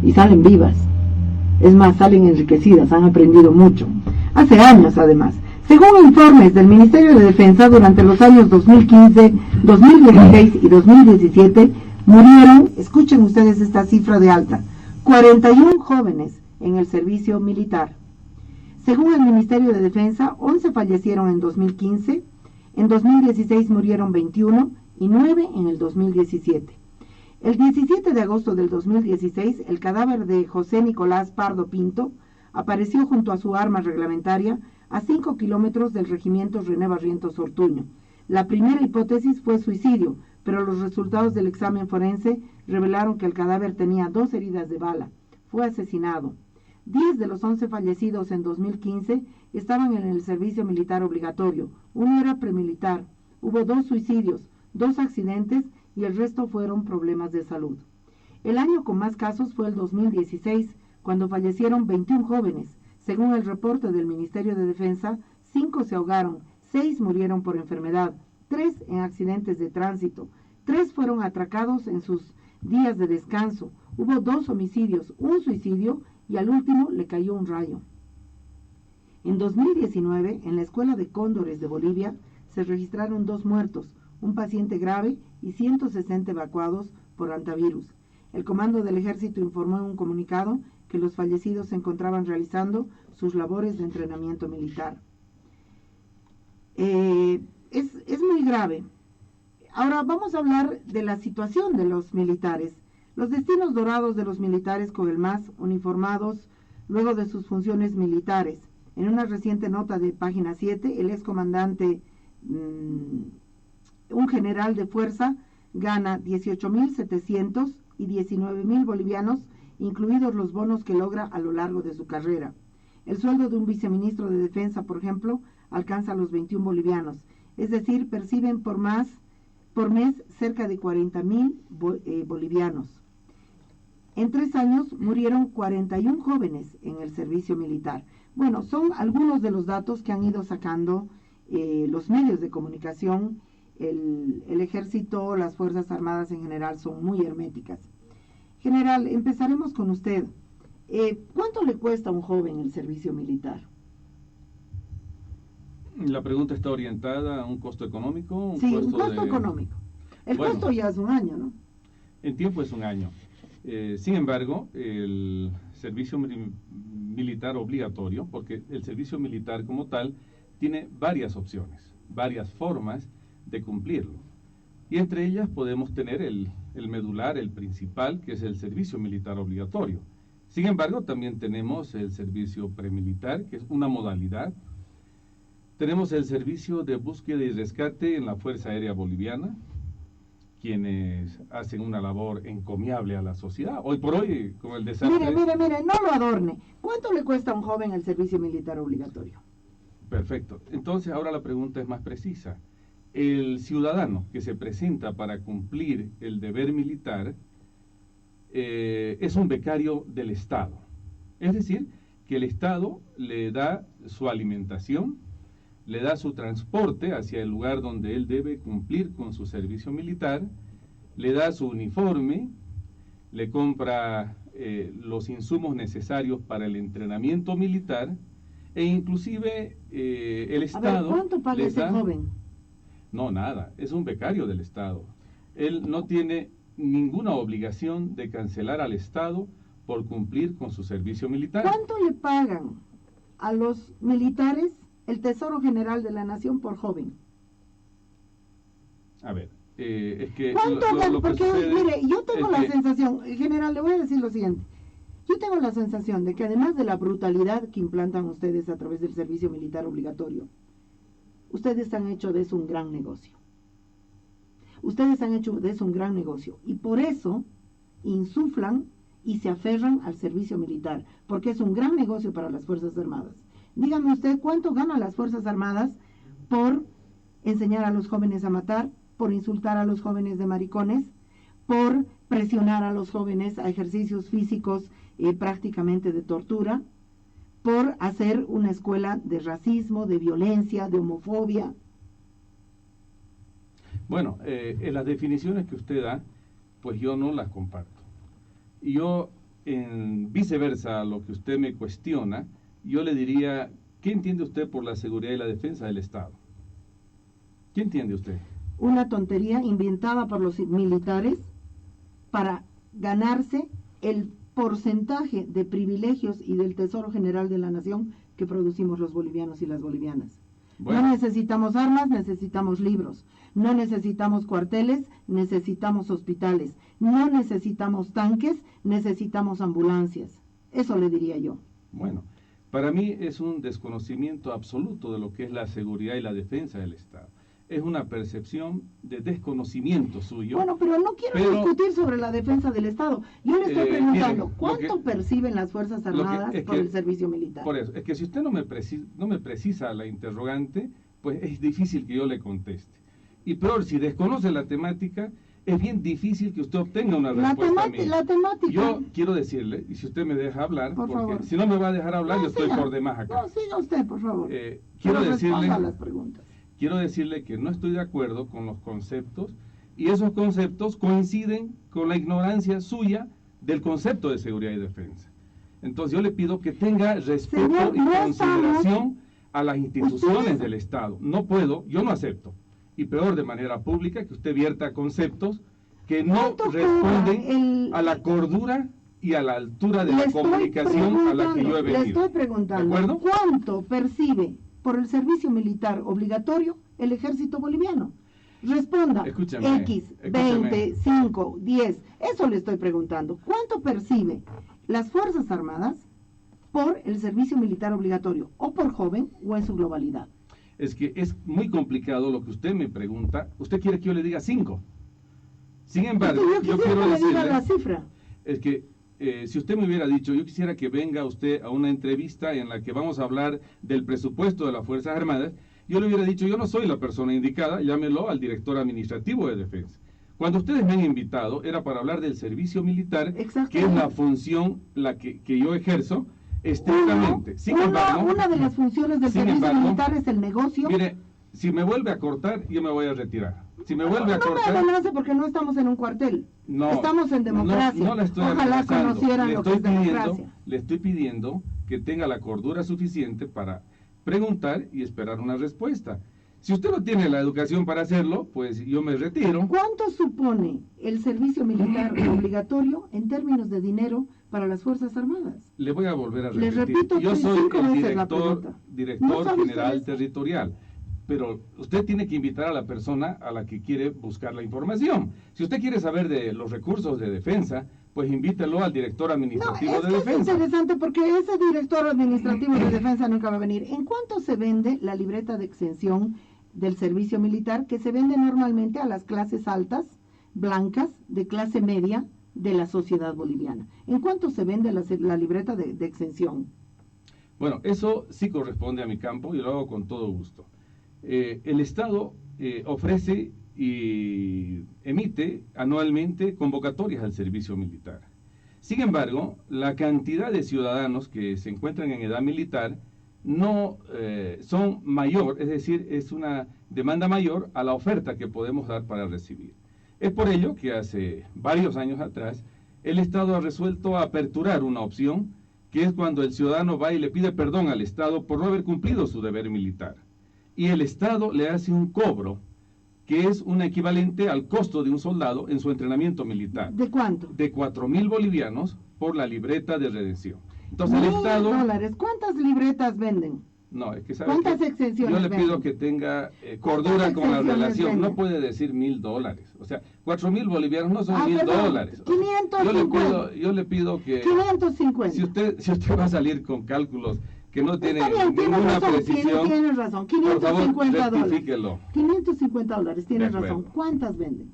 y salen vivas. Es más, salen enriquecidas, han aprendido mucho. Hace años, además. Según informes del Ministerio de Defensa, durante los años 2015, 2016 y 2017, murieron, escuchen ustedes esta cifra de alta, 41 jóvenes en el servicio militar. Según el Ministerio de Defensa, 11 fallecieron en 2015, en 2016 murieron 21 y 9 en el 2017. El 17 de agosto del 2016, el cadáver de José Nicolás Pardo Pinto apareció junto a su arma reglamentaria a 5 kilómetros del regimiento René Barrientos Ortuño. La primera hipótesis fue suicidio, pero los resultados del examen forense revelaron que el cadáver tenía 2 heridas de bala. Fue asesinado. 10 de los 11 fallecidos en 2015 estaban en el servicio militar obligatorio. Uno era premilitar. Hubo 2 suicidios, 2 accidentes y el resto fueron problemas de salud. El año con más casos fue el 2016, cuando fallecieron 21 jóvenes. Según el reporte del Ministerio de Defensa, 5 se ahogaron, 6 murieron por enfermedad, 3 en accidentes de tránsito, 3 fueron atracados en sus días de descanso, hubo 2 homicidios, 1 suicidio y al último le cayó un rayo. En 2019, en la Escuela de Cóndores de Bolivia, se registraron 2 muertos, un paciente grave y 160 evacuados por antivirus. El Comando del Ejército informó en un comunicado que los fallecidos se encontraban realizando sus labores de entrenamiento militar. Es muy grave. Ahora vamos a hablar de la situación de los militares. Los destinos dorados de los militares con el MAS uniformados luego de sus funciones militares. En una reciente nota de página 7, el excomandante, un general de fuerza, gana 18.700 y 19.000 bolivianos, incluidos los bonos que logra a lo largo de su carrera. El sueldo de un viceministro de Defensa, por ejemplo, alcanza los 21 bolivianos, es decir, perciben por mes cerca de 40.000 bolivianos. En 3 años murieron 41 jóvenes en el servicio militar. Bueno, son algunos de los datos que han ido sacando los medios de comunicación. El ejército, las Fuerzas Armadas en general son muy herméticas. General, empezaremos con usted. ¿Cuánto le cuesta a un joven el servicio militar? La pregunta está orientada a un costo económico. Sí, un costo económico. El costo ya es un año, ¿no? En tiempo es un año. Sin embargo, el servicio militar obligatorio, porque el servicio militar como tal tiene varias opciones, varias formas de cumplirlo. Y entre ellas podemos tener el medular, el principal, que es el servicio militar obligatorio. Sin embargo, también tenemos el servicio premilitar, que es una modalidad. Tenemos el servicio de búsqueda y rescate en la Fuerza Aérea Boliviana, quienes hacen una labor encomiable a la sociedad. Hoy por hoy, con el desastre... Mire, no lo adorne. ¿Cuánto le cuesta a un joven el servicio militar obligatorio? Perfecto. Entonces, ahora la pregunta es más precisa. El ciudadano que se presenta para cumplir el deber militar es un becario del Estado. Es decir, que el Estado le da su alimentación, le da su transporte hacia el lugar donde él debe cumplir con su servicio militar, le da su uniforme, le compra los insumos necesarios para el entrenamiento militar e inclusive el Estado... ¿Cuánto paga ese joven? No, nada, es un becario del Estado. Él no tiene ninguna obligación de cancelar al Estado por cumplir con su servicio militar. ¿Cuánto le pagan a los militares el Tesoro General de la Nación por joven? A ver, es que... Porque, mire, yo tengo la sensación, general, le voy a decir lo siguiente. Yo tengo la sensación de que además de la brutalidad que implantan ustedes a través del servicio militar obligatorio, ustedes han hecho de eso un gran negocio. Ustedes han hecho de eso un gran negocio. Y por eso insuflan y se aferran al servicio militar, porque es un gran negocio para las Fuerzas Armadas. Dígame usted, ¿cuánto ganan las Fuerzas Armadas por enseñar a los jóvenes a matar, por insultar a los jóvenes de maricones, por presionar a los jóvenes a ejercicios físicos prácticamente de tortura, por hacer una escuela de racismo, de violencia, de homofobia? Bueno, las definiciones que usted da, pues yo no las comparto. Y yo en viceversa a lo que usted me cuestiona, yo le diría, ¿qué entiende usted por la seguridad y la defensa del Estado? ¿Qué entiende usted? Una tontería inventada por los militares para ganarse el porcentaje de privilegios y del tesoro general de la nación que producimos los bolivianos y las bolivianas. Bueno. No necesitamos armas, necesitamos libros. No necesitamos cuarteles, necesitamos hospitales. No necesitamos tanques, necesitamos ambulancias. Eso le diría yo. Bueno, para mí es un desconocimiento absoluto de lo que es la seguridad y la defensa del Estado. Es una percepción de desconocimiento suyo. Bueno, pero no quiero discutir sobre la defensa del Estado. Yo le estoy preguntando, ¿cuánto perciben las Fuerzas Armadas por el servicio militar? Por eso, es que si usted no me precisa la interrogante, pues es difícil que yo le conteste. Y peor, si desconoce la temática, es bien difícil que usted obtenga una respuesta mía. La temática. Yo quiero decirle, y si usted me deja hablar, por porque favor. Si no me va a dejar hablar, yo estoy por demás acá. No, siga usted, por favor. Quiero decirle, a las preguntas. Quiero decirle que no estoy de acuerdo con los conceptos, y esos conceptos coinciden con la ignorancia suya del concepto de seguridad y defensa. Entonces yo le pido que tenga respeto y consideración a las instituciones del Estado. No puedo, yo no acepto, y peor de manera pública, que usted vierta conceptos que no responden a la cordura y a la altura de la comunicación a la que yo he venido. Le estoy preguntando, ¿cuánto percibe por el servicio militar obligatorio el ejército boliviano? Responda. Escúchame, X, 20, 5, 10. Eso le estoy preguntando. ¿Cuánto percibe las Fuerzas Armadas por el servicio militar obligatorio? O por joven o en su globalidad. Es que es muy complicado lo que usted me pregunta. Usted quiere que yo le diga 5. Sin embargo, yo quiero decirle la cifra. Es que si usted me hubiera dicho, yo quisiera que venga usted a una entrevista en la que vamos a hablar del presupuesto de las Fuerzas Armadas, yo le hubiera dicho, yo no soy la persona indicada, llámelo al director administrativo de defensa. Cuando ustedes me han invitado, era para hablar del servicio militar, que es la función que yo ejerzo estrictamente. Una de las funciones del servicio militar es el negocio. Mire, si me vuelve a cortar, yo me voy a retirar. Si me vuelve a cortar... No me amenace porque no estamos en un cuartel. No, estamos en democracia. No la estoy Ojalá amenazando. conocieran lo que es democracia. Le estoy pidiendo que tenga la cordura suficiente para preguntar y esperar una respuesta. Si usted no tiene la educación para hacerlo, pues yo me retiro. ¿Cuánto supone el servicio militar obligatorio en términos de dinero para las Fuerzas Armadas? Le voy a volver a repetir. Le repito, yo soy el director ¿No general territorial. Pero usted tiene que invitar a la persona a la que quiere buscar la información. Si usted quiere saber de los recursos de defensa, pues invítelo al director administrativo de defensa. Es interesante porque ese director administrativo de defensa nunca va a venir. ¿En cuánto se vende la libreta de exención del servicio militar, que se vende normalmente a las clases altas, blancas, de clase media de la sociedad boliviana? ¿En cuánto se vende la libreta de exención? Bueno, eso sí corresponde a mi campo y lo hago con todo gusto. El Estado ofrece y emite anualmente convocatorias al servicio militar. Sin embargo, la cantidad de ciudadanos que se encuentran en edad militar no son mayor, es decir, es una demanda mayor a la oferta que podemos dar para recibir. Es por ello que hace varios años atrás el Estado ha resuelto aperturar una opción, que es cuando el ciudadano va y le pide perdón al Estado por no haber cumplido su deber militar. Y el Estado le hace un cobro que es un equivalente al costo de un soldado en su entrenamiento militar. ¿De cuánto? De 4.000 bolivianos por la libreta de redención. Entonces el Estado... $1,000. ¿Cuántas libretas venden? No, es que ¿sabe ¿Cuántas qué? exenciones Yo le pido venden? que tenga cordura con la relación. venden? No puede decir $1,000. O sea, 4.000 bolivianos no son perdón, $1,000. 550. Yo le pido que... 550. Si usted va a salir con cálculos que no tienen ninguna razón, precisión, tienes razón, por favor, $550. rectifíquelo. $550, tienes De acuerdo. razón. ¿Cuántas venden?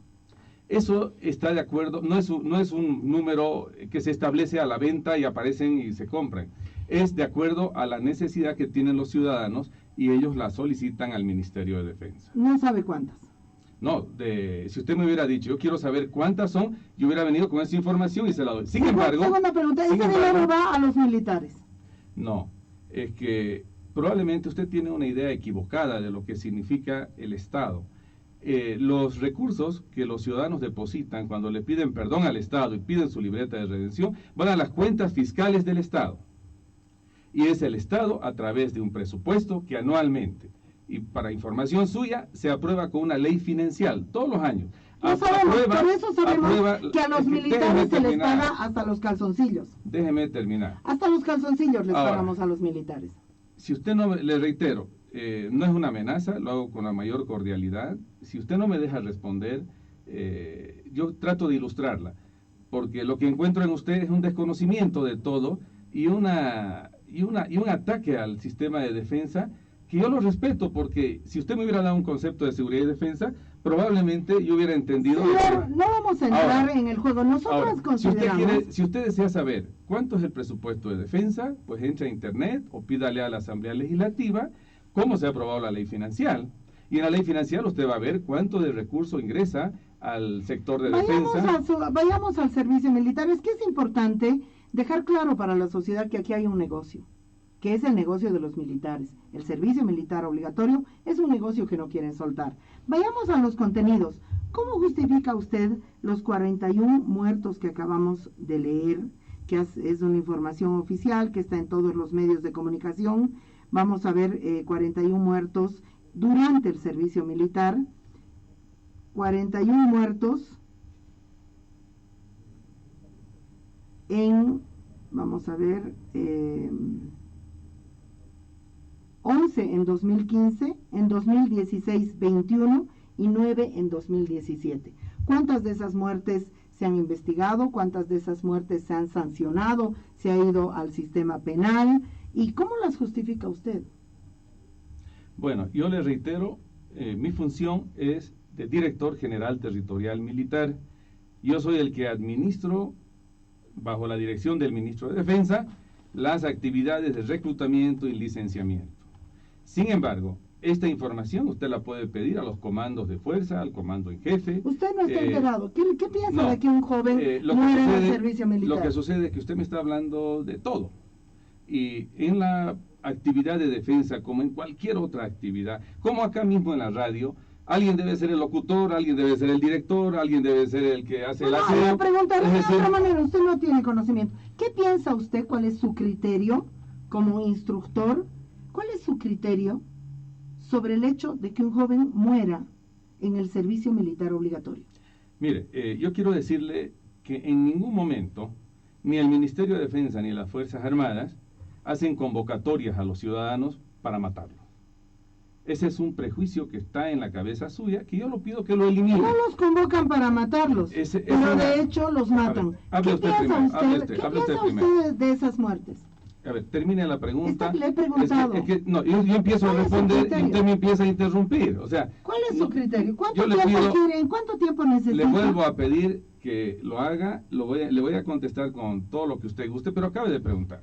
Eso está de acuerdo, no es un número que se establece a la venta y aparecen y se compran. Es de acuerdo a la necesidad que tienen los ciudadanos y ellos la solicitan al Ministerio de Defensa. No sabe cuántas. No, si usted me hubiera dicho, yo quiero saber cuántas son, yo hubiera venido con esa información y se la doy. Sin embargo... Segunda pregunta, ¿ese dinero va a los militares? No, es que probablemente usted tiene una idea equivocada de lo que significa el Estado. los recursos que los ciudadanos depositan cuando le piden perdón al Estado y piden su libreta de redención van a las cuentas fiscales del Estado. Y es el Estado a través de un presupuesto que anualmente, y para información suya, se aprueba con una ley financiera todos los años. No sabemos, por eso sabemos que a los militares se les paga hasta los calzoncillos. Déjeme terminar. Hasta los calzoncillos les Ahora, pagamos a los militares. Si usted no, le reitero, no es una amenaza, lo hago con la mayor cordialidad. Si usted no me deja responder, yo trato de ilustrarla, porque lo que encuentro en usted es un desconocimiento de todo y un ataque al sistema de defensa, que yo lo respeto, porque si usted me hubiera dado un concepto de seguridad y defensa, probablemente yo hubiera entendido... Señor, no vamos a entrar en el juego. Nosotros consideramos... Si usted desea saber cuánto es el presupuesto de defensa, pues entre a internet o pídale a la Asamblea Legislativa cómo se ha aprobado la ley financiera. Y en la ley financiera usted va a ver cuánto de recurso ingresa al sector de defensa. Vayamos al servicio militar. Es que es importante dejar claro para la sociedad que aquí hay un negocio, que es el negocio de los militares. El servicio militar obligatorio es un negocio que no quieren soltar. Vayamos a los contenidos. ¿Cómo justifica usted los 41 muertos que acabamos de leer? Que es una información oficial que está en todos los medios de comunicación. Vamos a ver 41 muertos durante el servicio militar. 41 muertos en, vamos a ver, 11 en 2015, en 2016 21 y 9 en 2017. ¿Cuántas de esas muertes se han investigado? ¿Cuántas de esas muertes se han sancionado? ¿Se ha ido al sistema penal? ¿Y cómo las justifica usted? Bueno, yo le reitero, mi función es de Director General Territorial Militar. Yo soy el que administro, bajo la dirección del Ministro de Defensa, las actividades de reclutamiento y licenciamiento. Sin embargo, esta información usted la puede pedir a los comandos de fuerza, al comando en jefe. Usted no está enterado. ¿Qué piensa de que un joven muere en el servicio militar? Lo que sucede es que usted me está hablando de todo. Y en la actividad de defensa, como en cualquier otra actividad, como acá mismo en la radio, alguien debe ser el locutor, alguien debe ser el director, alguien debe ser el que hace el aseo. No, preguntaré de otra manera, usted no tiene conocimiento. ¿Qué piensa usted? ¿Cuál es su criterio como instructor? ¿Cuál es su criterio sobre el hecho de que un joven muera en el servicio militar obligatorio? Mire, yo quiero decirle que en ningún momento, ni el Ministerio de Defensa ni las Fuerzas Armadas hacen convocatorias a los ciudadanos para matarlos. Ese es un prejuicio que está en la cabeza suya, que yo lo pido que lo elimine. No los convocan para matarlos, pero de hecho los matan. ¿Qué piensa usted de esas muertes? A ver, termine la pregunta. Le he preguntado. No, yo empiezo a responder y usted me empieza a interrumpir. O sea, ¿cuál es su criterio? ¿En cuánto tiempo necesita? Le vuelvo a pedir que lo haga, le voy a contestar con todo lo que usted guste, pero acabe de preguntar.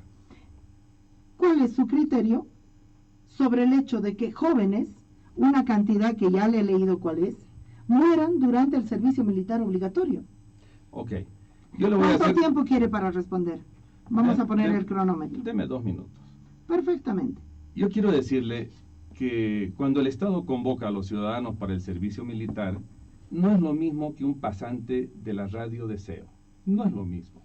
¿Cuál es su criterio sobre el hecho de que jóvenes, una cantidad que ya le he leído cuál es, mueran durante el servicio militar obligatorio? Ok. ¿Cuánto tiempo quiere para responder? Vamos a poner el cronómetro. Deme 2 minutos. Perfectamente. Yo quiero decirle que cuando el Estado convoca a los ciudadanos para el servicio militar, no es lo mismo que un pasante de la radio Deseo. No es lo mismo.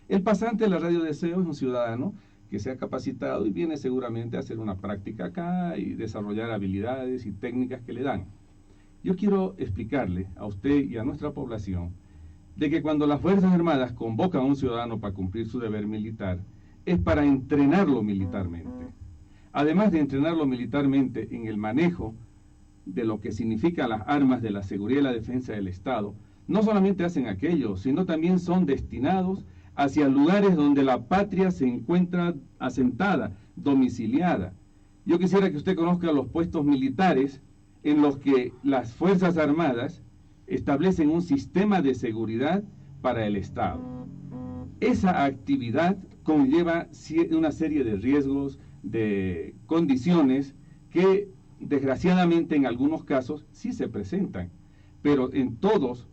El pasante de la radio Deseo es un ciudadano que se ha capacitado y viene seguramente a hacer una práctica acá y desarrollar habilidades y técnicas que le dan. Yo quiero explicarle a usted y a nuestra población de que cuando las Fuerzas Armadas convocan a un ciudadano para cumplir su deber militar, es para entrenarlo militarmente. Además de entrenarlo militarmente en el manejo de lo que significan las armas de la seguridad y la defensa del Estado, no solamente hacen aquello, sino también son destinados hacia lugares donde la patria se encuentra asentada, domiciliada. Yo quisiera que usted conozca los puestos militares en los que las Fuerzas Armadas establecen un sistema de seguridad para el Estado. Esa actividad conlleva una serie de riesgos, de condiciones que desgraciadamente en algunos casos sí se presentan, pero en todos,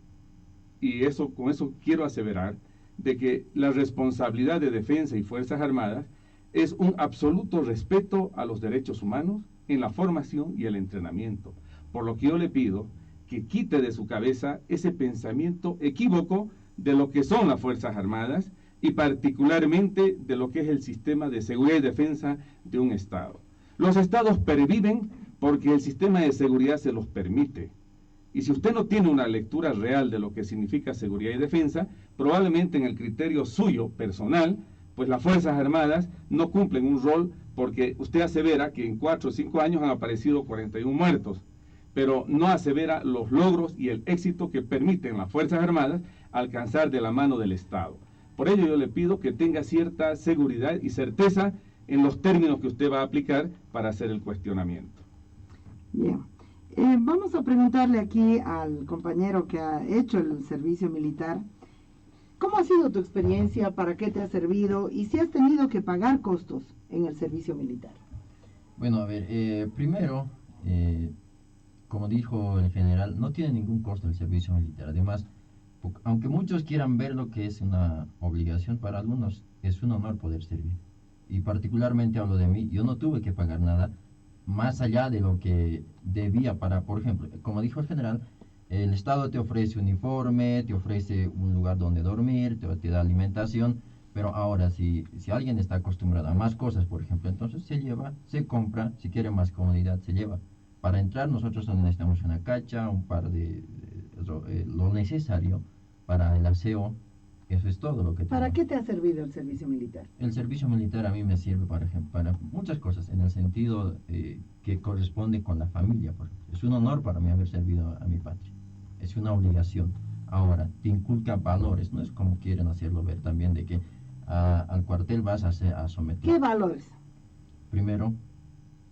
y con eso quiero aseverar, de que la responsabilidad de defensa y Fuerzas Armadas es un absoluto respeto a los derechos humanos en la formación y el entrenamiento. Por lo que yo le pido que quite de su cabeza ese pensamiento equívoco de lo que son las Fuerzas Armadas y particularmente de lo que es el sistema de seguridad y defensa de un Estado. Los Estados perviven porque el sistema de seguridad se los permite. Y si usted no tiene una lectura real de lo que significa seguridad y defensa, probablemente en el criterio suyo personal, pues las Fuerzas Armadas no cumplen un rol, porque usted asevera que en 4 o 5 años han aparecido 41 muertos, pero no asevera los logros y el éxito que permiten las Fuerzas Armadas alcanzar de la mano del Estado. Por ello yo le pido que tenga cierta seguridad y certeza en los términos que usted va a aplicar para hacer el cuestionamiento. Bien. Vamos a preguntarle aquí al compañero que ha hecho el servicio militar, ¿cómo ha sido tu experiencia? ¿Para qué te ha servido? Y si has tenido que pagar costos en el servicio militar. Bueno, a ver, primero, como dijo el general, no tiene ningún costo el servicio militar. Además, aunque muchos quieran ver lo que es una obligación, para algunos es un honor poder servir. Y particularmente hablo de mí, yo no tuve que pagar nada más allá de lo que debía para, por ejemplo, como dijo el general, el Estado te ofrece uniforme, te ofrece un lugar donde dormir, te da alimentación, pero ahora si alguien está acostumbrado a más cosas, por ejemplo, entonces se lleva, se compra, si quiere más comodidad, se lleva. Para entrar nosotros necesitamos una cacha, un par de lo necesario para el aseo. Eso es todo lo que ¿Para tenemos. qué te ha servido el servicio militar? El servicio militar a mí me sirve, por ejemplo, para muchas cosas, en el sentido que corresponde con la familia. Por ejemplo. Es un honor para mí haber servido a mi patria. Es una obligación. Ahora, te inculca valores, no es como quieren hacerlo ver también, de que al cuartel vas a someter. ¿Qué valores? Primero,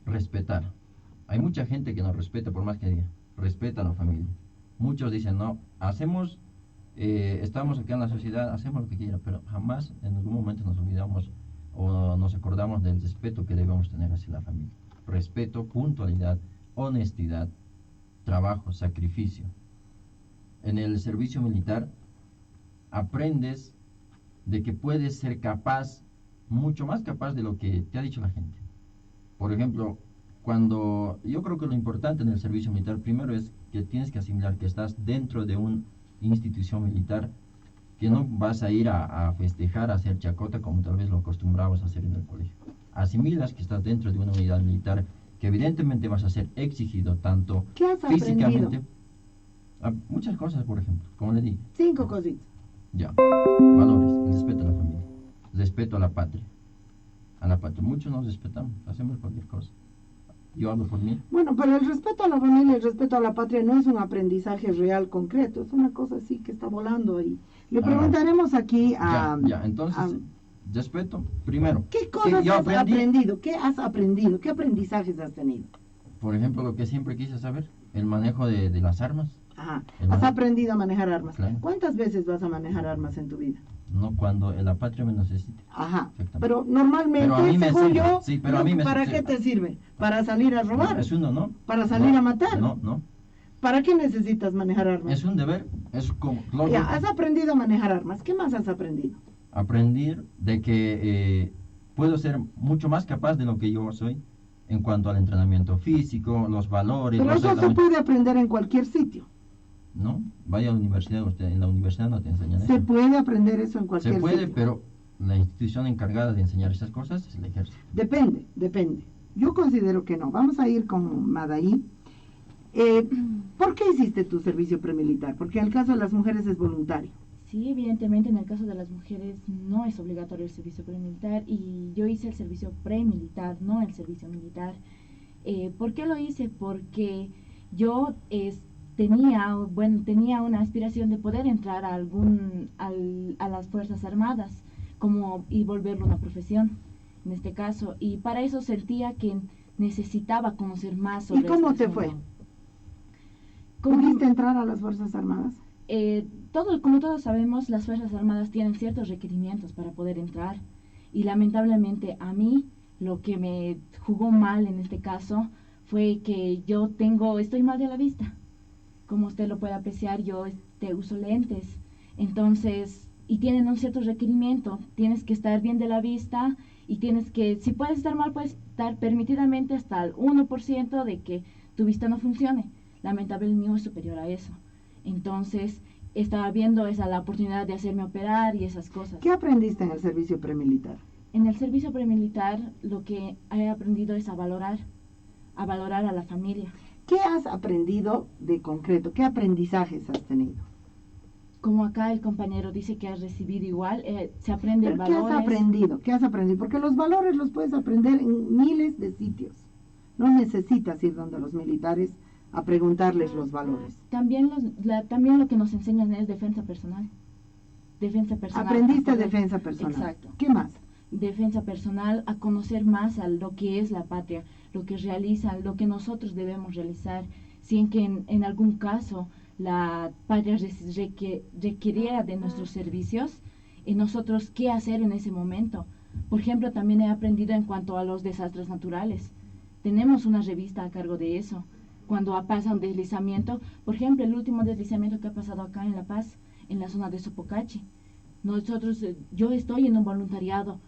respetar. Hay mucha gente que no respeta, por más que diga, respeta a la familia. Muchos dicen, no, estamos aquí en la sociedad, hacemos lo que quiera, pero jamás en algún momento nos olvidamos o nos acordamos del respeto que debemos tener hacia la familia. Respeto, puntualidad, honestidad, trabajo, sacrificio. En el servicio militar aprendes de que puedes ser capaz, mucho más capaz de lo que te ha dicho la gente. Por ejemplo, yo creo que lo importante en el servicio militar primero es que tienes que asimilar que estás dentro de una institución militar, que no vas a ir a festejar, a hacer chacota como tal vez lo acostumbrabas a hacer en el colegio. Asimilas que estás dentro de una unidad militar, que evidentemente vas a ser exigido tanto ¿Qué has físicamente, muchas cosas, por ejemplo, como le dije. 5 cositas. Ya, valores, el respeto a la familia, respeto a la patria. Muchos nos respetamos, hacemos cualquier cosa. Yo hablo por mí. Bueno, pero el respeto a la familia, el respeto a la patria no es un aprendizaje real, concreto, es una cosa así que está volando ahí. Le preguntaremos aquí a... Entonces, respeto, primero. ¿Qué cosas has aprendido? ¿Qué has aprendido? ¿Qué aprendizajes has tenido? Por ejemplo, lo que siempre quise saber, el manejo de las armas. Ajá, has aprendido a manejar armas. Claro. ¿Cuántas veces vas a manejar armas en tu vida? No cuando la patria me necesite. Ajá, pero normalmente, pero a mí me según sirve. yo, Sí, pero a mí me ¿para sirve. qué te sirve? ¿Para salir a robar? Es uno, ¿no? ¿Para salir a matar? No. ¿Para qué necesitas manejar armas? Es un deber, es como... Ya, has aprendido a manejar armas. ¿Qué más has aprendido? Aprender de que puedo ser mucho más capaz de lo que yo soy en cuanto al entrenamiento físico, los valores... Pero eso se puede aprender en cualquier sitio. No, vaya a la universidad, en la universidad no te enseñan eso. Se puede aprender eso en cualquier sitio. Se puede, pero la institución encargada de enseñar esas cosas es el ejército. Depende. Yo considero que no. Vamos a ir con Madaí. ¿Por qué hiciste tu servicio premilitar? Porque en el caso de las mujeres es voluntario. Sí, evidentemente en el caso de las mujeres no es obligatorio el servicio premilitar y yo hice el servicio premilitar, no el servicio militar. ¿Por qué lo hice? Porque yo tenía una aspiración de poder entrar a las Fuerzas Armadas y volverlo una profesión, en este caso, y para eso sentía que necesitaba conocer más sobre ¿Y cómo este te fue? asunto. ¿Pudiste entrar a las Fuerzas Armadas? Como todos sabemos, las Fuerzas Armadas tienen ciertos requerimientos para poder entrar y lamentablemente a mí lo que me jugó mal en este caso fue que estoy mal de la vista. Como usted lo puede apreciar, yo uso lentes, entonces, y tienen un cierto requerimiento, tienes que estar bien de la vista y si puedes estar mal, puedes estar permitidamente hasta el 1% de que tu vista no funcione. lamentablemente el mío es superior a eso. Entonces, estaba viendo la oportunidad de hacerme operar y esas cosas. ¿Qué aprendiste en el servicio premilitar? En el servicio premilitar lo que he aprendido es a valorar a la familia. ¿Qué has aprendido de concreto? ¿Qué aprendizajes has tenido? Como acá el compañero dice que has recibido igual, se aprende valores. ¿Qué has aprendido? ¿Qué has aprendido? Porque los valores los puedes aprender en miles de sitios. No necesitas ir donde los militares a preguntarles los valores. También lo que nos enseñan es defensa personal. Defensa personal. Aprendiste defensa personal. Exacto. ¿Qué más? Defensa personal, a conocer más a lo que es la patria, lo que realizan, lo que nosotros debemos realizar, sin que en algún caso la patria requiriera de nuestros servicios, y nosotros qué hacer en ese momento. Por ejemplo, también he aprendido en cuanto a los desastres naturales. Tenemos una revista a cargo de eso. Cuando pasa un deslizamiento, por ejemplo, el último deslizamiento que ha pasado acá en La Paz, en la zona de Sopocachi, yo estoy en un voluntariado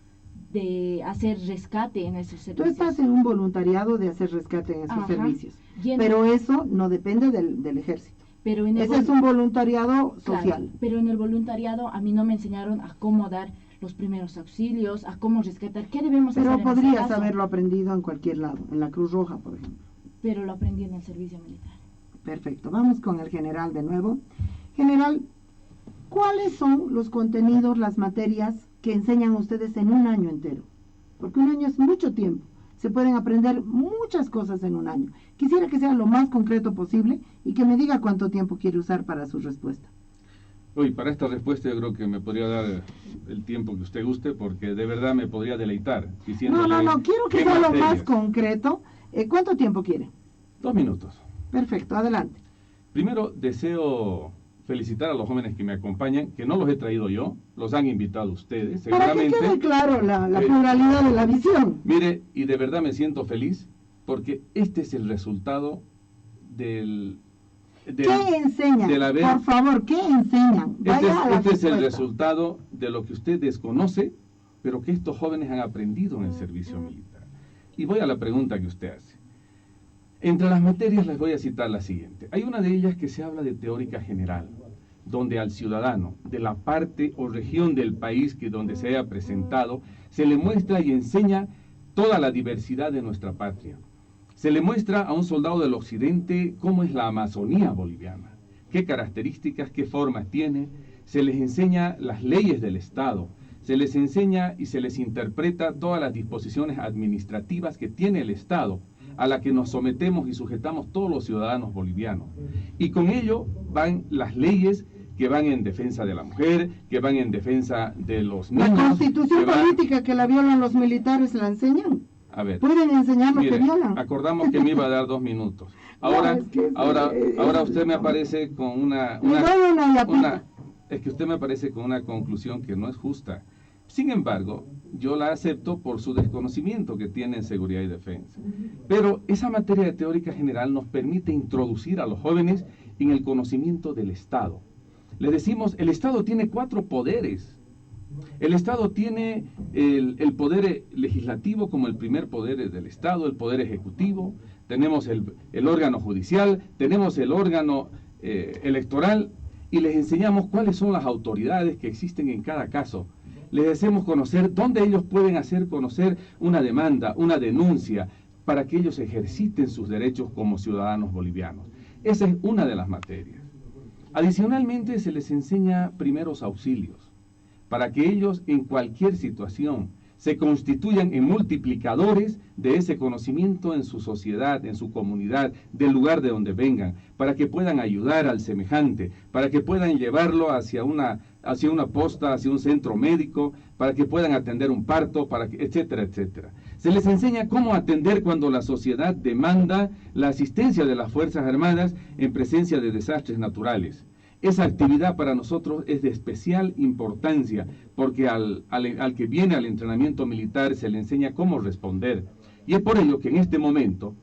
de hacer rescate en esos servicios. Tú estás en un voluntariado de hacer rescate en esos servicios, pero eso no depende del ejército. Pero ese es un voluntariado social. Claro, pero en el voluntariado a mí no me enseñaron a cómo dar los primeros auxilios, a cómo rescatar, qué debemos hacer. Pero podrías haberlo aprendido en cualquier lado, en la Cruz Roja, por ejemplo. Pero lo aprendí en el servicio militar. Perfecto, vamos con el general de nuevo. General, ¿cuáles son los contenidos, las materias que enseñan ustedes en un año entero? Porque un año es mucho tiempo. Se pueden aprender muchas cosas en un año. Quisiera que sea lo más concreto posible y que me diga cuánto tiempo quiere usar para su respuesta. Para esta respuesta yo creo que me podría dar el tiempo que usted guste, porque de verdad me podría deleitar diciéndole. No, quiero que sea lo más concreto. ¿Cuánto tiempo quiere? 2 minutos. Perfecto, adelante. Primero, deseo felicitar a los jóvenes que me acompañan, que no los he traído yo, los han invitado ustedes, seguramente. Para que quede claro la pluralidad de la visión. Mire, y de verdad me siento feliz, porque este es el resultado ¿qué enseñan? Por favor, ¿qué enseñan? Este es el resultado de lo que usted desconoce, pero que estos jóvenes han aprendido en el servicio militar. Y voy a la pregunta que usted hace. Entre las materias les voy a citar la siguiente. Hay una de ellas que se habla de teórica general, donde al ciudadano de la parte o región del país donde se haya presentado, se le muestra y enseña toda la diversidad de nuestra patria. Se le muestra a un soldado del occidente cómo es la Amazonía boliviana, qué características, qué formas tiene. Se les enseña las leyes del Estado, se les enseña y se les interpreta todas las disposiciones administrativas que tiene el Estado, a la que nos sometemos y sujetamos todos los ciudadanos bolivianos. Y con ello van las leyes que van en defensa de la mujer, que van en defensa de los niños. La constitución política que la violan los militares, ¿la enseñan? A ver, ¿pueden enseñar lo que violan? Acordamos que me iba a dar 2 minutos. Ahora, ahora usted me aparece con es que usted me aparece con una conclusión que no es justa. Sin embargo, yo la acepto por su desconocimiento que tiene en seguridad y defensa. Pero esa materia de teórica general nos permite introducir a los jóvenes en el conocimiento del Estado. Les decimos, el Estado tiene 4 poderes. El Estado tiene el poder legislativo como el primer poder del Estado, el poder ejecutivo, tenemos el órgano judicial, tenemos el órgano electoral, y les enseñamos cuáles son las autoridades que existen en cada caso. Les hacemos conocer dónde ellos pueden hacer conocer una demanda, una denuncia, para que ellos ejerciten sus derechos como ciudadanos bolivianos. Esa es una de las materias. Adicionalmente, se les enseña primeros auxilios, para que ellos en cualquier situación se constituyan en multiplicadores de ese conocimiento en su sociedad, en su comunidad, del lugar de donde vengan, para que puedan ayudar al semejante, para que puedan llevarlo hacia una posta, hacia un centro médico, para que puedan atender un parto, etcétera, etcétera. Se les enseña cómo atender cuando la sociedad demanda la asistencia de las Fuerzas Armadas en presencia de desastres naturales. Esa actividad para nosotros es de especial importancia, porque al que viene al entrenamiento militar se le enseña cómo responder. Y es por ello que en este momento,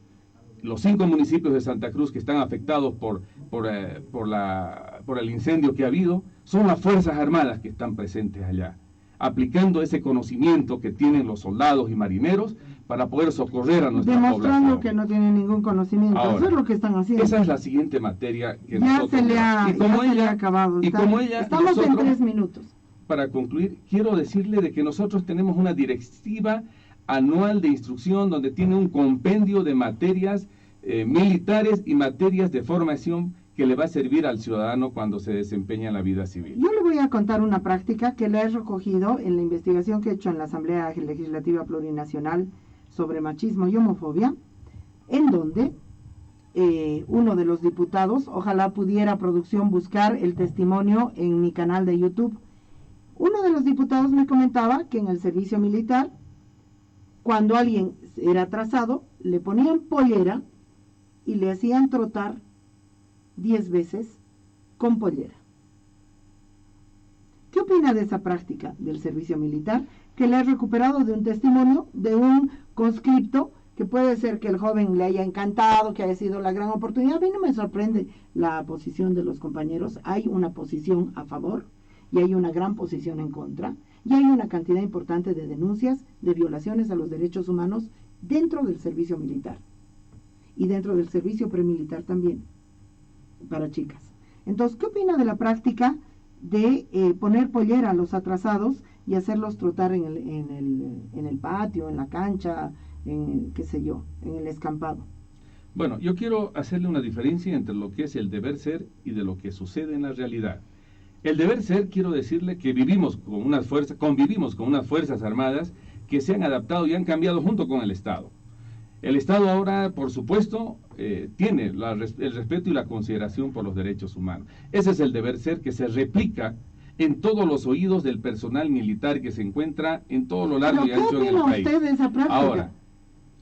los 5 municipios de Santa Cruz que están afectados por el incendio que ha habido, son las Fuerzas Armadas que están presentes allá. aplicando ese conocimiento que tienen los soldados y marineros para poder socorrer a nuestra demostrando población. que no tienen ningún conocimiento. Ahora, eso es lo que están haciendo. Esa es la siguiente materia que ya nosotros... se le ha, y como ya se le ella- ha acabado. y como ella, estamos en nosotros- 3 minutos. Para concluir, quiero decirle de que nosotros tenemos una directiva anual de instrucción donde tiene un compendio de materias militares y materias de formación que le va a servir al ciudadano cuando se desempeña en la vida civil. Yo le voy a contar una práctica que la he recogido en la investigación que he hecho en la Asamblea Legislativa Plurinacional sobre machismo y homofobia, en donde uno de los diputados, ojalá pudiera producción buscar el testimonio en mi canal de YouTube, uno de los diputados me comentaba que en el servicio militar, cuando alguien era atrasado, le ponían pollera y le hacían trotar 10 veces con pollera. ¿Qué opina de esa práctica del servicio militar? Que le he recuperado de un testimonio de un conscripto, que puede ser que el joven le haya encantado, que haya sido la gran oportunidad. A mí no me sorprende la posición de los compañeros. Hay una posición a favor y hay una gran posición en contra. Y hay una cantidad importante de denuncias de violaciones a los derechos humanos dentro del servicio militar. Y dentro del servicio premilitar también, para chicas. Entonces, ¿qué opina de la práctica de poner pollera a los atrasados y hacerlos trotar en el patio, en la cancha, en qué sé yo, en el escampado? Bueno, yo quiero hacerle una diferencia entre lo que es el deber ser y de lo que sucede en la realidad. El deber ser, quiero decirle que convivimos con unas fuerzas armadas que se han adaptado y han cambiado junto con el Estado. El Estado ahora, por supuesto, tiene el respeto y la consideración por los derechos humanos. Ese es el deber ser que se replica en todos los oídos del personal militar que se encuentra en todo lo largo y ancho en el país. ¿Qué opina usted de esa práctica? Ahora,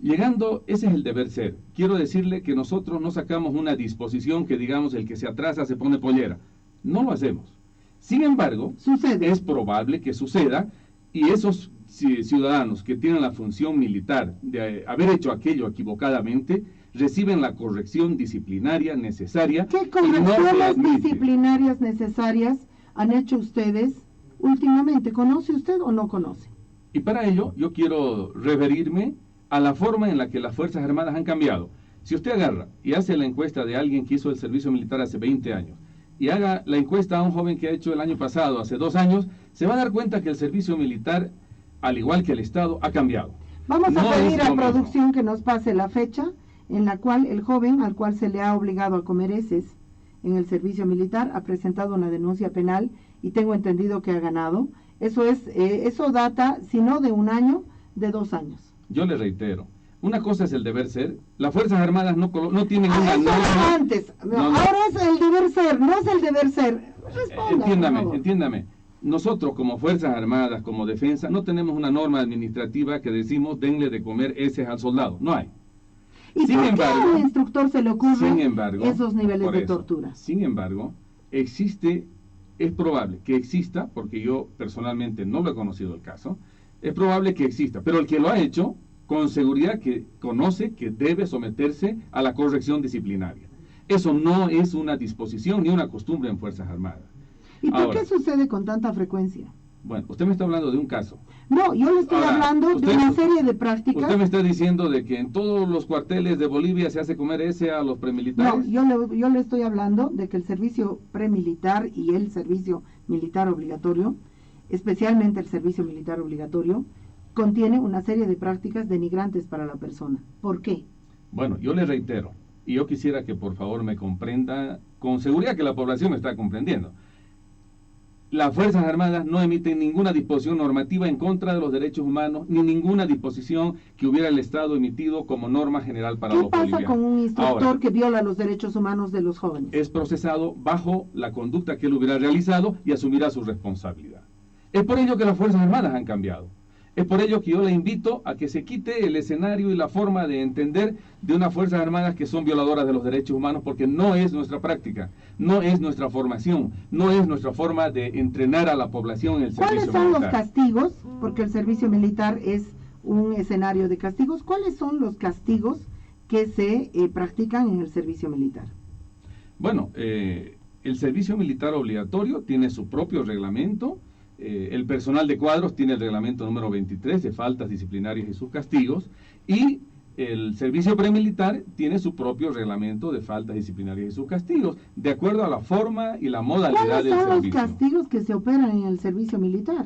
llegando, ese es el deber ser. Quiero decirle que nosotros no sacamos una disposición que digamos el que se atrasa se pone pollera. No lo hacemos. Sin embargo, Sucede. es probable que suceda y esos ciudadanos que tienen la función militar de haber hecho aquello equivocadamente reciben la corrección disciplinaria necesaria. ¿Qué y no se correcciones admite. disciplinarias necesarias han hecho ustedes últimamente? ¿Conoce usted o no conoce? Y para ello yo quiero referirme a la forma en la que las Fuerzas Armadas han cambiado. Si usted agarra y hace la encuesta de alguien que hizo el servicio militar hace 20 años y haga la encuesta a un joven que ha hecho el año pasado, hace 2 años, se va a dar cuenta que el servicio militar, al igual que el Estado, ha cambiado. Vamos No a pedir es a lo mismo. producción que nos pase la fecha en la cual el joven al cual se le ha obligado a comer heces en el servicio militar ha presentado una denuncia penal y tengo entendido que ha ganado. Eso data, si no de 1 año, de 2 años. Yo le reitero, una cosa es el deber ser. Las Fuerzas Armadas no tienen una Eso norma. era antes. No. Ahora es el deber ser, no es el deber ser. Responda, por favor. Entiéndame. Nosotros como Fuerzas Armadas, como defensa, no tenemos una norma administrativa que decimos denle de comer heces al soldado. No hay. ¿Y Sin por qué embargo- al instructor se le ocurre Sin embargo, esos niveles por de eso, tortura? Sin embargo, es probable que exista, porque yo personalmente no lo he conocido el caso, es probable que exista, pero el que lo ha hecho, con seguridad que conoce que debe someterse a la corrección disciplinaria. Eso no es una disposición ni una costumbre en Fuerzas Armadas. ¿Y por Ahora, qué sucede con tanta frecuencia? bueno, usted me está hablando de un caso. No, yo le estoy Ahora, hablando de usted- una serie de prácticas. Usted me está diciendo de que en todos los cuarteles de Bolivia se hace comer ese a los No, premilitares. yo le estoy hablando de que el servicio premilitar y el servicio militar obligatorio, especialmente el servicio militar obligatorio, contiene una serie de prácticas denigrantes para la persona. ¿Por qué? Bueno, yo le reitero, y yo quisiera que por favor me comprenda, con seguridad que la población me está comprendiendo. Las Fuerzas Armadas no emiten ninguna disposición normativa en contra de los derechos humanos, ni ninguna disposición que hubiera el Estado emitido como norma general para ¿Qué los pasa bolivianos. con un instructor Ahora, que viola los derechos humanos de los jóvenes? es procesado bajo la conducta que él hubiera realizado y asumirá su responsabilidad. Es por ello que las Fuerzas Armadas han cambiado. Es por ello que yo le invito a que se quite el escenario y la forma de entender de unas Fuerzas Armadas que son violadoras de los derechos humanos, porque no es nuestra práctica, no es nuestra formación, no es nuestra forma de entrenar a la población en el ¿Cuáles servicio son los militar. castigos? Porque el servicio militar es un escenario de castigos. ¿Cuáles son los castigos que se practican en el servicio militar? Bueno, el servicio militar obligatorio tiene su propio reglamento, El personal de cuadros tiene el reglamento número 23 de faltas disciplinarias y sus castigos, y el servicio premilitar tiene su propio reglamento de faltas disciplinarias y sus castigos, de acuerdo a la forma y la modalidad del ¿Cuáles son los servicio. castigos que se operan en el servicio militar?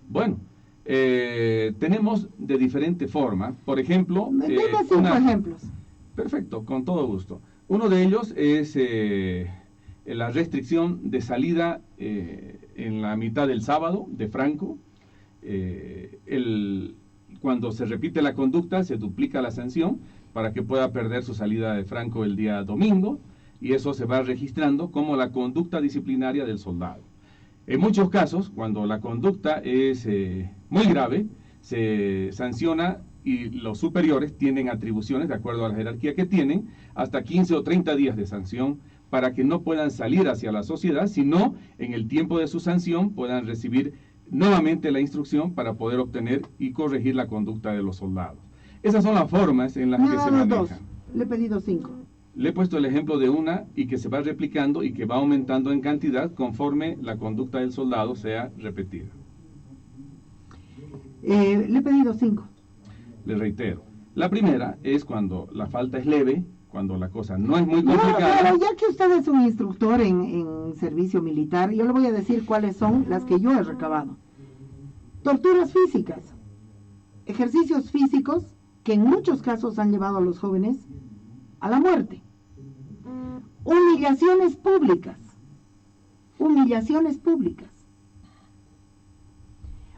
Bueno, tenemos de diferente forma. Por ejemplo, Dime 5 ejemplos. Perfecto, con todo gusto. Uno de ellos es la restricción de salida en la mitad del sábado de Franco. Cuando se repite la conducta, se duplica la sanción para que pueda perder su salida de Franco el día domingo, y eso se va registrando como la conducta disciplinaria del soldado. En muchos casos, cuando la conducta es muy grave, se sanciona, y los superiores tienen atribuciones, de acuerdo a la jerarquía que tienen, hasta 15 o 30 días de sanción, para que no puedan salir hacia la sociedad, sino en el tiempo de su sanción puedan recibir nuevamente la instrucción para poder obtener y corregir la conducta de los soldados. Esas son las formas en las Me que ha se dado manejan. 2, le he pedido 5. Le he puesto el ejemplo de una, y que se va replicando y que va aumentando en cantidad conforme la conducta del soldado sea repetida. Le he pedido 5. Le reitero, la primera es cuando la falta es leve, cuando la cosa no es muy Bueno, complicada. pero ya que usted es un instructor en servicio militar, yo le voy a decir cuáles son las que yo he recabado. Torturas físicas, ejercicios físicos que en muchos casos han llevado a los jóvenes a la muerte. Humillaciones públicas. Humillaciones públicas.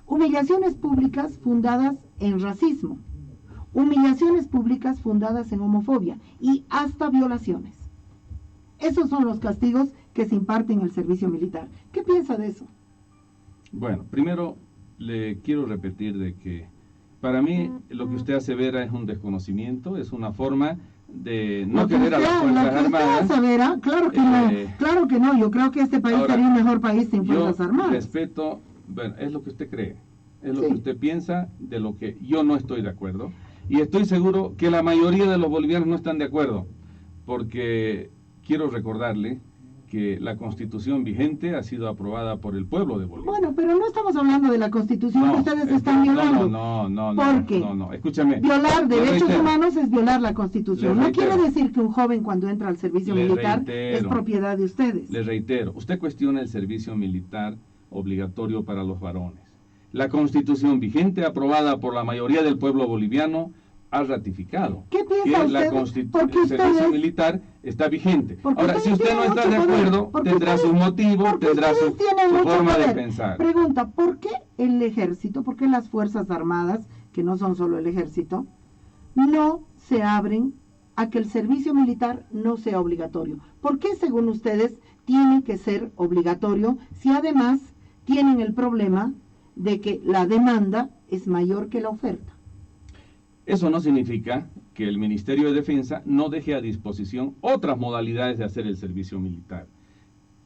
Humillaciones públicas fundadas en racismo. Humillaciones públicas fundadas en homofobia y hasta violaciones. Esos son los castigos que se imparten en el servicio militar. ¿Qué piensa de eso? Bueno, primero le quiero repetir de que para mí lo que usted asevera es un desconocimiento, es una forma de no querer a las Fuerzas Armadas. Asevera, claro que no, yo creo que este país Ahora, sería un mejor país sin Fuerzas Armadas. Respeto, bueno, es lo que usted cree, es lo Sí. que usted piensa, de lo que yo no estoy de acuerdo, y estoy seguro que la mayoría de los bolivianos no están de acuerdo, porque quiero recordarle que la Constitución vigente ha sido aprobada por el pueblo de Bolivia. Bueno, pero no estamos hablando de la Constitución que ustedes están violando. ¿Por qué? No, escúchame. Violar Le derechos reitero. humanos es violar la Constitución. Le No quiere reitero. decir que un joven cuando entra al servicio Le militar reitero. es propiedad de ustedes. Le reitero, usted cuestiona el servicio militar obligatorio para los varones. La Constitución vigente, aprobada por la mayoría del pueblo boliviano, ha ratificado ¿Qué piensa que la usted? ¿Por qué el servicio ustedes- militar está vigente. Porque Ahora, si usted no tienen está de mucho poder, acuerdo, porque tendrá sus motivos, porque tendrá su ustedes tienen mucho forma de poder. pensar. Pregunta, ¿por qué el ejército, por qué las Fuerzas Armadas, que no son solo el ejército, no se abren a que el servicio militar no sea obligatorio? ¿Por qué, según ustedes, tiene que ser obligatorio si además tienen el problema de que la demanda es mayor que la oferta? Eso no significa que el Ministerio de Defensa no deje a disposición otras modalidades de hacer el servicio militar.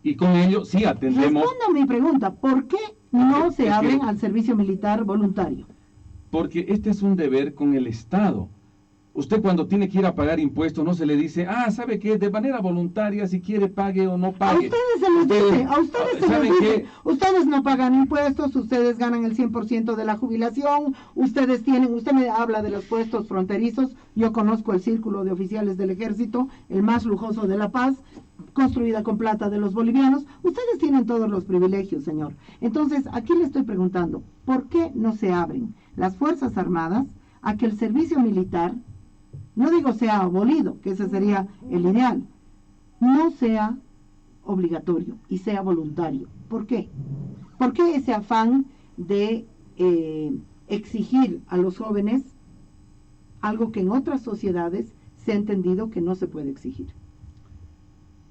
Y con ello sí atendemos, Responda a mi pregunta, ¿por qué no Es se que- abren al servicio militar voluntario? porque este es un deber con el Estado. Usted cuando tiene que ir a pagar impuestos no se le dice, ¿sabe qué? De manera voluntaria, si quiere pague o no A pague. ustedes se les dice, a ustedes se les ¿Sabe dice, qué? ustedes no pagan impuestos, ustedes ganan el 100% de la jubilación, usted me habla de los puestos fronterizos, yo conozco el círculo de oficiales del ejército, el más lujoso de La Paz, construida con plata de los bolivianos, ustedes tienen todos los privilegios, señor. Entonces, aquí le estoy preguntando, ¿por qué no se abren las Fuerzas Armadas a que el servicio militar, no digo sea abolido, que ese sería el ideal, no sea obligatorio y sea voluntario? ¿Por qué? ¿Por qué ese afán de exigir a los jóvenes algo que en otras sociedades se ha entendido que no se puede exigir?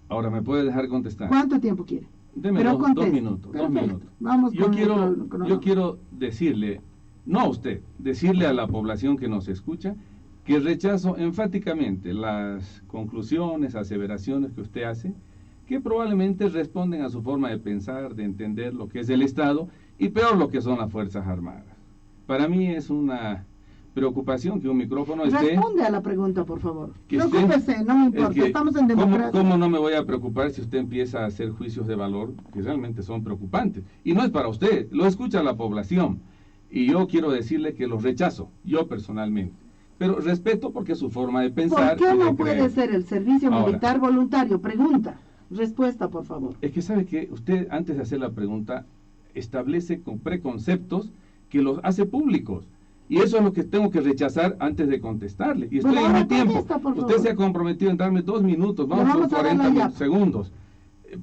Ahora, ¿me puede dejar contestar? ¿Cuánto tiempo quiere? Deme Pero dos conteste. minutos, dos Perfecto. minutos. Vamos Yo con quiero, quiero decirle, no a usted, decirle a la población que nos escucha, que rechazo enfáticamente las conclusiones, aseveraciones que usted hace, que probablemente responden a su forma de pensar, de entender lo que es el Estado, y peor lo que son las Fuerzas Armadas. Para mí es una preocupación que un micrófono esté... Responde a la pregunta, por favor. Que Preocúpese, no me importa, estamos en democracia. ¿Cómo no me voy a preocupar si usted empieza a hacer juicios de valor que realmente son preocupantes? Y no es para usted, lo escucha la población. Y yo quiero decirle que los rechazo, yo personalmente. Pero respeto porque es su forma de pensar. ¿Por qué y de no puede creer. ser el servicio Ahora, militar voluntario? Pregunta. Respuesta, por favor. Es que sabe que usted, antes de hacer la pregunta, establece con preconceptos que los hace públicos. Y eso es lo que tengo que rechazar antes de contestarle. Y estoy Bueno, en mi ahora tiempo. contesta, por Usted favor. se ha comprometido en darme 2 minutos. Vamos vamos por a darle 40 ya. segundos.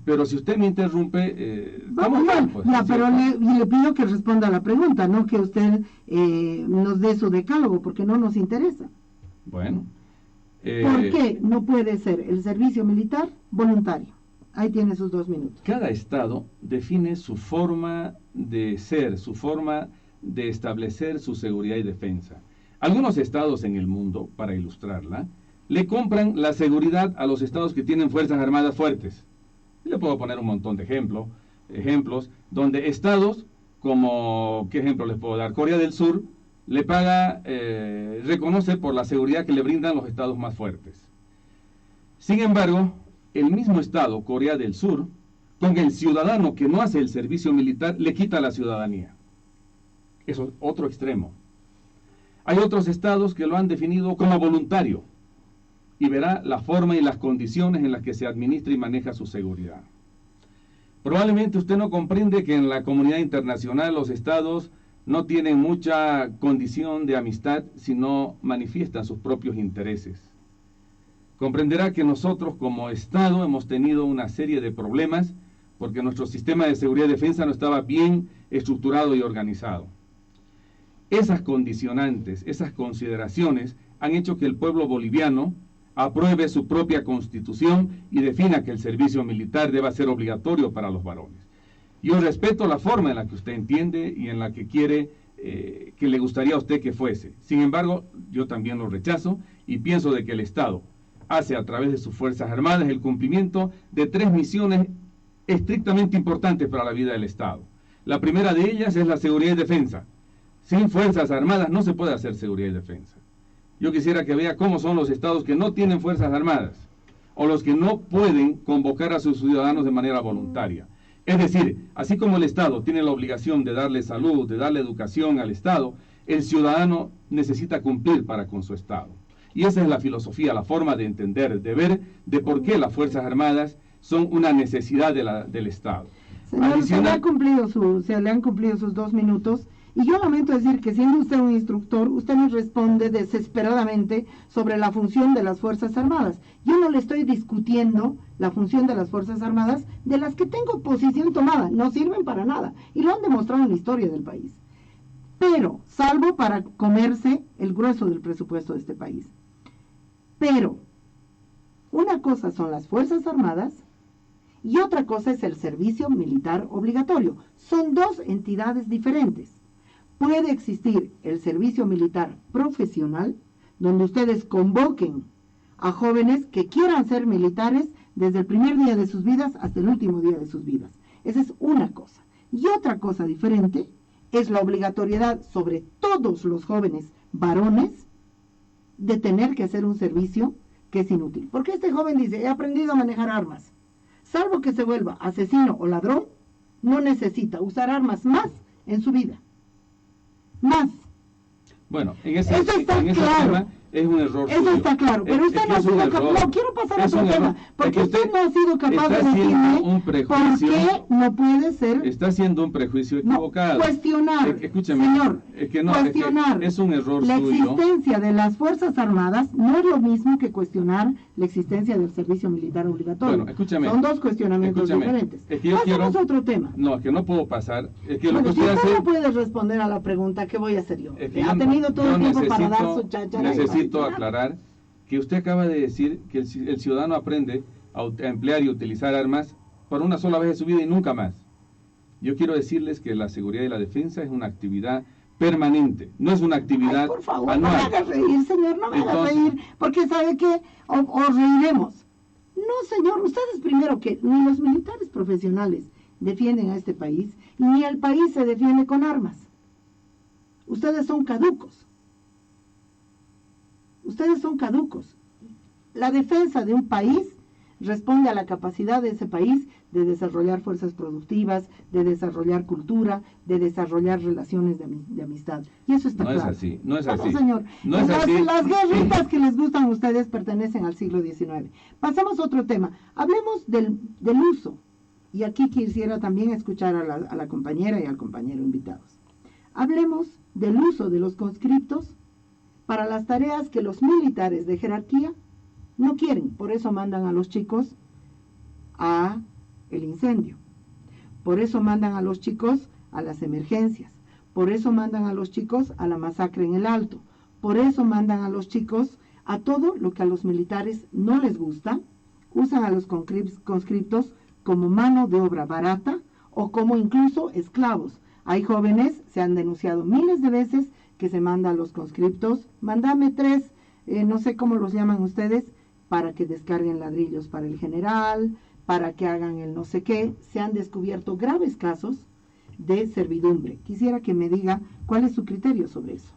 Pero si usted me interrumpe, Vamos estamos ya, mal, pues, ya, ¿no es pero cierto? le pido que responda a la pregunta, no que usted nos dé su decálogo, porque no nos interesa. Bueno. ¿Por qué no puede ser el servicio militar voluntario? Ahí tiene sus 2 minutos. Cada estado define su forma de ser, su forma de establecer su seguridad y defensa. Algunos estados en el mundo, para ilustrarla, le compran la seguridad a los estados que tienen fuerzas armadas fuertes. Y le puedo poner un montón de ejemplos, donde estados como, ¿qué ejemplo les puedo dar? Corea del Sur le paga, reconoce por la seguridad que le brindan los estados más fuertes. Sin embargo, el mismo estado, Corea del Sur, con el ciudadano que no hace el servicio militar, le quita la ciudadanía. Eso es otro extremo. Hay otros estados que lo han definido como voluntario y verá la forma y las condiciones en las que se administra y maneja su seguridad. Probablemente usted no comprende que en la comunidad internacional los estados no tienen mucha condición de amistad si no manifiestan sus propios intereses. Comprenderá que nosotros como Estado hemos tenido una serie de problemas porque nuestro sistema de seguridad y defensa no estaba bien estructurado y organizado. Esas condicionantes, esas consideraciones han hecho que el pueblo boliviano apruebe su propia constitución y defina que el servicio militar deba ser obligatorio para los varones. Yo respeto la forma en la que usted entiende y en la que quiere, que le gustaría a usted que fuese. Sin embargo, yo también lo rechazo y pienso de que el Estado hace a través de sus Fuerzas Armadas el cumplimiento de 3 misiones estrictamente importantes para la vida del Estado. La primera de ellas es la seguridad y defensa. Sin Fuerzas Armadas no se puede hacer seguridad y defensa. Yo quisiera que vea cómo son los estados que no tienen Fuerzas Armadas o los que no pueden convocar a sus ciudadanos de manera voluntaria. Es decir, así como el Estado tiene la obligación de darle salud, de darle educación al Estado, el ciudadano necesita cumplir para con su Estado. Y esa es la filosofía, la forma de entender, de ver de por qué las Fuerzas Armadas son una necesidad del Estado. Señor, se le han cumplido sus 2 minutos. Y yo lamento decir que siendo usted un instructor, usted nos responde desesperadamente sobre la función de las Fuerzas Armadas. Yo no le estoy discutiendo la función de las Fuerzas Armadas, de las que tengo posición tomada, no sirven para nada, y lo han demostrado en la historia del país. Pero, salvo para comerse el grueso del presupuesto de este país. Pero, una cosa son las Fuerzas Armadas y otra cosa es el servicio militar obligatorio. Son 2 entidades diferentes. Puede existir el servicio militar profesional, donde ustedes convoquen a jóvenes que quieran ser militares desde el primer día de sus vidas hasta el último día de sus vidas. Esa es una cosa. Y otra cosa diferente es la obligatoriedad sobre todos los jóvenes varones de tener que hacer un servicio que es inútil. Porque este joven dice, he aprendido a manejar armas. Salvo que se vuelva asesino o ladrón, no necesita usar armas más en su vida. Más. Bueno, en ese claro. tema es un error Eso suyo. está claro, pero usted no ha sido capaz. No, quiero pasar a otro tema, porque usted no ha sido capaz de decirme por qué no puede ser. Está haciendo un prejuicio equivocado. Cuestionar, escúcheme, señor, cuestionar es un error la suyo. existencia de las Fuerzas Armadas no es lo mismo que cuestionar la existencia del servicio militar obligatorio. Bueno, escúchame. Son 2 cuestionamientos diferentes. Es que yo Pasemos a otro tema. No, es que no puedo pasar. Es que Bueno, lo que si usted usted hace... no puede responder a la pregunta, ¿qué voy a hacer yo? Es que Ha tenido todo el tiempo para dar su cháchara. Necesito aclarar que usted acaba de decir que el ciudadano aprende a emplear y utilizar armas por una sola vez en su vida y nunca más. Yo quiero decirles que la seguridad y la defensa es una actividad permanente, no es una actividad Ay, por favor, anual. no me haga reír, señor, no me haga reír, porque sabe que o reiremos. No, señor, ustedes primero que ni los militares profesionales defienden a este país, ni el país se defiende con armas. Ustedes son caducos. ustedes son caducos. La defensa de un país responde a la capacidad de ese país de desarrollar fuerzas productivas, de desarrollar cultura, de desarrollar relaciones de amistad. Y eso está claro. No es así, no es así. No, señor. No es así. Las guerritas que les gustan a ustedes pertenecen al siglo XIX. Pasemos a otro tema. Hablemos del uso. Y aquí quisiera también escuchar a la compañera y al compañero invitados. Hablemos del uso de los conscriptos para las tareas que los militares de jerarquía no quieren. Por eso mandan a los chicos a el incendio. Por eso mandan a los chicos a las emergencias. Por eso mandan a los chicos a la masacre en el Alto. Por eso mandan a los chicos a todo lo que a los militares no les gusta. Usan a los conscriptos como mano de obra barata o como incluso esclavos. Hay jóvenes, se han denunciado miles de veces, que se manda a los conscriptos, mándame 3, no sé cómo los llaman ustedes, para que descarguen ladrillos para el general, para que hagan el no sé qué. Se han descubierto graves casos de servidumbre. Quisiera que me diga cuál es su criterio sobre eso.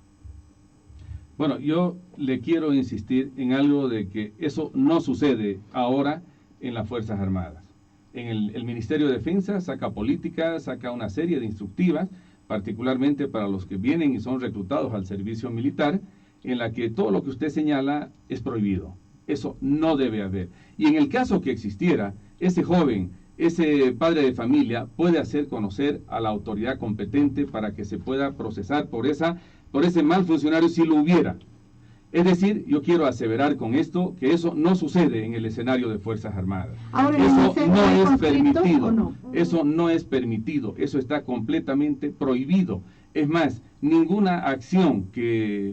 Bueno, yo le quiero insistir en algo de que eso no sucede ahora en las Fuerzas Armadas. El Ministerio de Defensa saca políticas, saca una serie de instructivas, particularmente para los que vienen y son reclutados al servicio militar, en la que todo lo que usted señala es prohibido. Eso no debe haber. Y en el caso que existiera, ese joven, ese padre de familia, puede hacer conocer a la autoridad competente para que se pueda procesar por ese mal funcionario si lo hubiera. Es decir, yo quiero aseverar con esto que eso no sucede en el escenario de Fuerzas Armadas. Ahora, eso no es permitido. ¿O no? Eso no es permitido. Eso está completamente prohibido. Es más, ninguna acción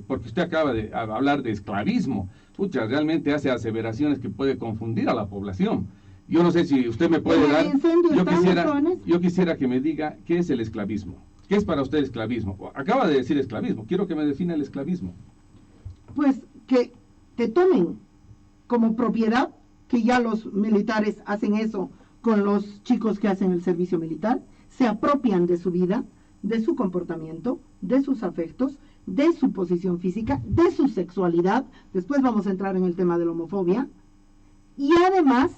porque usted acaba de hablar de esclavismo, realmente hace aseveraciones que puede confundir a la población. Yo no sé si usted me puede dar. Yo quisiera que me diga qué es el esclavismo. ¿Qué es para usted esclavismo? Acaba de decir esclavismo. Quiero que me defina el esclavismo. Pues que te tomen como propiedad, que ya los militares hacen eso con los chicos que hacen el servicio militar, se apropian de su vida, de su comportamiento, de sus afectos, de su posición física, de su sexualidad. Después vamos a entrar en el tema de la homofobia. Y además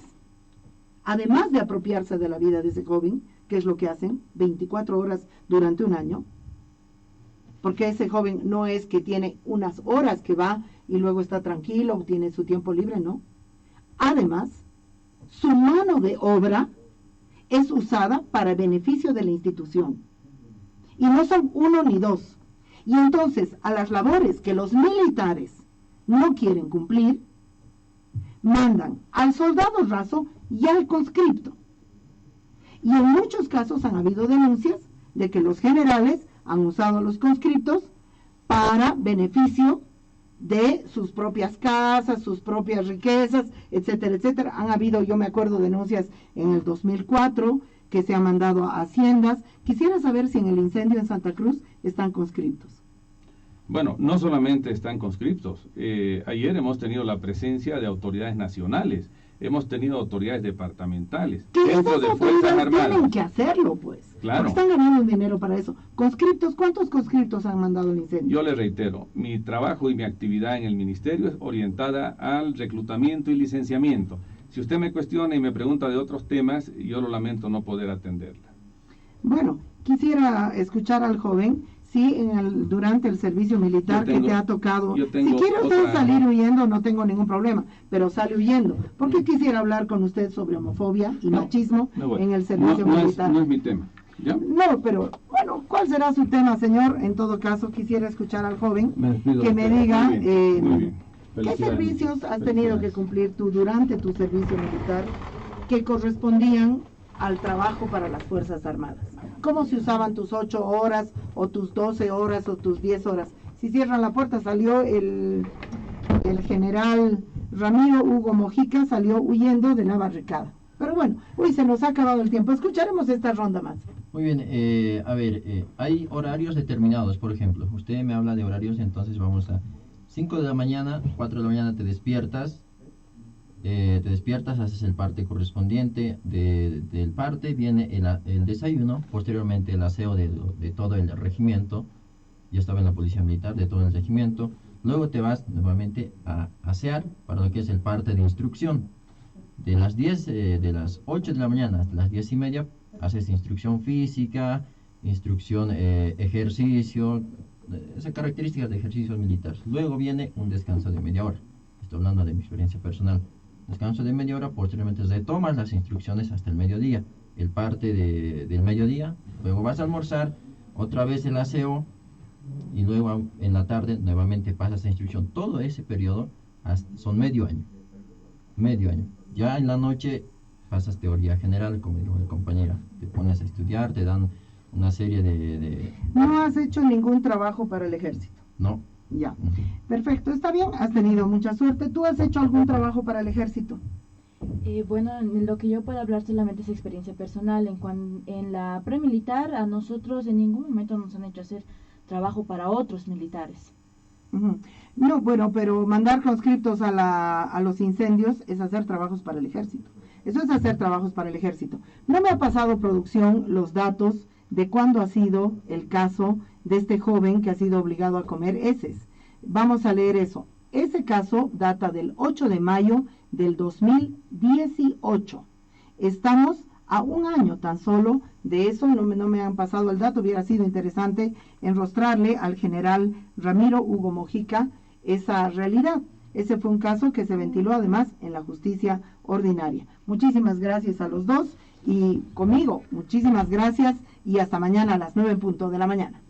de apropiarse de la vida de ese joven, que es lo que hacen 24 horas durante un año, porque ese joven no es que tiene unas horas que va y luego está tranquilo o tiene su tiempo libre, no. Además, su mano de obra es usada para beneficio de la institución. Y no son 1 ni 2. Y entonces, a las labores que los militares no quieren cumplir, mandan al soldado raso y al conscripto. Y en muchos casos han habido denuncias de que los generales han usado a los conscriptos para beneficio de sus propias casas, sus propias riquezas, etcétera, etcétera. Han habido, yo me acuerdo, denuncias en el 2004 que se han mandado a haciendas. Quisiera saber si en el incendio en Santa Cruz están conscriptos. Bueno, no solamente están conscriptos. Ayer hemos tenido la presencia de autoridades nacionales, hemos tenido autoridades departamentales. Que esas autoridades tienen que hacerlo, pues. Claro. Porque están ganando un dinero para eso. Conscriptos, ¿cuántos conscriptos han mandado al incendio? Yo le reitero, mi trabajo y mi actividad en el ministerio es orientada al reclutamiento y licenciamiento. Si usted me cuestiona y me pregunta de otros temas, yo lo lamento no poder atenderla. Bueno, quisiera escuchar al joven. Sí, durante el servicio militar que te ha tocado. Si quiere usted salir huyendo, no tengo ningún problema, pero sale huyendo. Porque quisiera hablar con usted sobre homofobia y machismo en el servicio militar. No es mi tema. ¿Ya? No, pero bueno, ¿cuál será su tema, señor? En todo caso, quisiera escuchar al joven que me diga qué servicios has tenido que cumplir tú durante tu servicio militar que correspondían al trabajo para las Fuerzas Armadas. ¿Cómo se usaban tus 8 horas, o tus 12 horas, o tus 10 horas? Si cierran la puerta, salió el general Ramiro Hugo Mojica, salió huyendo de la barricada. Pero bueno, se nos ha acabado el tiempo. Escucharemos esta ronda más. Muy bien, hay horarios determinados, por ejemplo. Usted me habla de horarios, entonces vamos a 5 de la mañana, 4 de la mañana te despiertas, haces el parte correspondiente del parte, viene el desayuno, posteriormente el aseo de todo el regimiento. Yo estaba en la policía militar, de todo el regimiento, Luego te vas nuevamente a asear para lo que es el parte de instrucción. De las 8 de la mañana hasta las 10:30 haces instrucción física, instrucción ejercicio, esas características de ejercicios militares. Luego viene un descanso de media hora. Estoy hablando de mi experiencia personal. Descanso de media hora, posteriormente retomas las instrucciones hasta el mediodía. El parte del mediodía, luego vas a almorzar, otra vez el aseo, y luego en la tarde nuevamente pasas a instrucción. Todo ese periodo son medio año. Medio año. Ya en la noche pasas teoría general, como dijo el compañero. Te pones a estudiar, te dan una serie de... No has hecho ningún trabajo para el ejército. No. Ya. Perfecto, está bien, has tenido mucha suerte. ¿Tú has hecho algún trabajo para el ejército? Bueno, en lo que yo puedo hablar solamente es experiencia personal. En la premilitar, a nosotros en ningún momento nos han hecho hacer trabajo para otros militares. Ujú. No, bueno, pero mandar conscriptos a los incendios es hacer trabajos para el ejército. Eso es hacer trabajos para el ejército. No me ha pasado, producción, los datos de cuándo ha sido el caso de este joven que ha sido obligado a comer heces. Vamos a leer eso. Ese caso data del 8 de mayo del 2018. Estamos a un año tan solo de eso. No me han pasado el dato. Hubiera sido interesante enrostrarle al general Ramiro Hugo Mojica esa realidad. Ese fue un caso que se ventiló además en la justicia ordinaria. Muchísimas gracias a los dos y conmigo. Muchísimas gracias y hasta mañana a las 9:00 de la mañana.